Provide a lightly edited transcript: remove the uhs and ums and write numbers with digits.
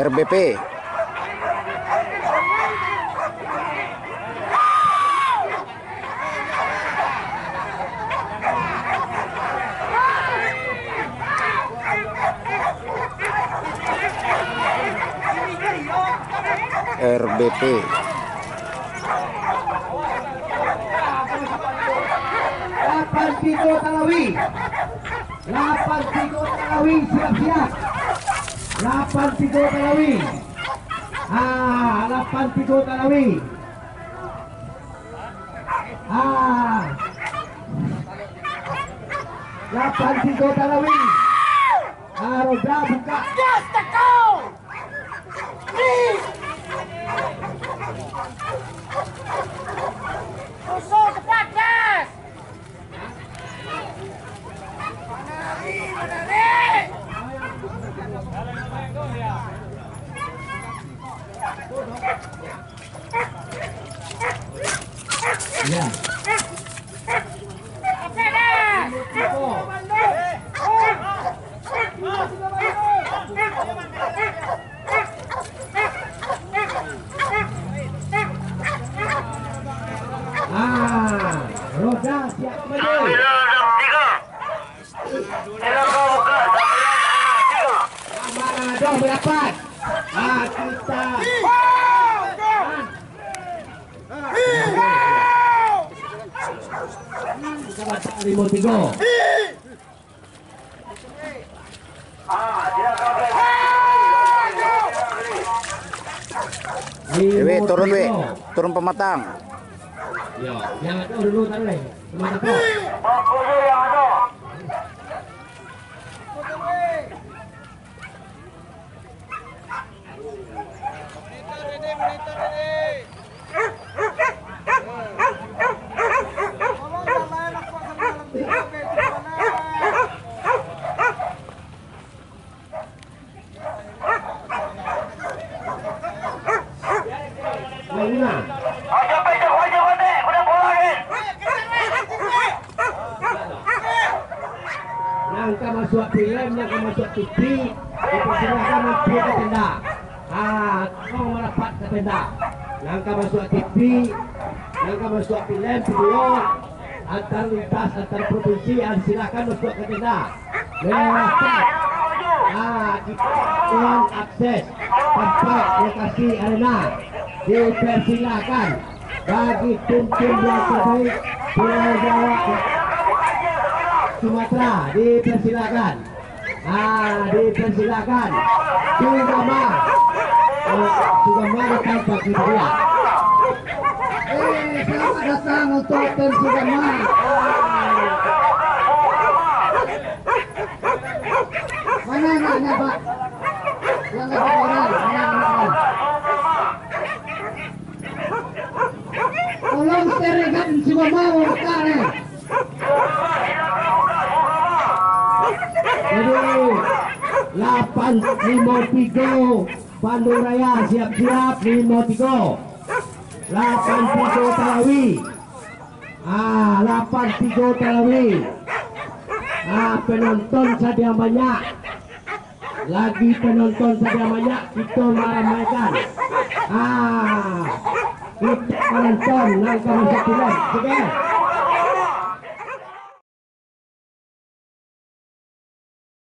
RBP. RBP. Tigo Talawi, 8 Tigo Talawi, siap-siap. 8 Tigo Talawi. 8 Tigo Talawi. 8 Tigo Talawi. Roda buka. Ya. Roda siap kembali. Dong berdapat. Kita Limo Tigo. Dewi turun we, turun pematang. Ya, yang ada dulu taruh. Pematang. Nangka masuk film, nangka masuk TV, dipersilakan masuk ke tenda. Kau merapat ke tenda. Nangka masuk TV, nangka masuk film, video, antar lintas, antar provinsi, silakan masuk ke tenda. Merapat. Dengan akses tempat lokasi arena dipersilakan bagi tim-tim yang terbaik Pulau Jawa Sumatera dipersilakan. Dipersilakan. Sugama datang bagi dia. Selamat datang untuk tim Sugama. Mana anaknya Pak? Yang lebih viral, mana anaknya? Tolong serikan Sugama buka nih. Jadi 853 Pandu Raya siap-siap 53 83 Talawi 83 Talawi penonton saja banyak lagi penonton saja banyak kita meramaikan kita penonton nangka masuk film oke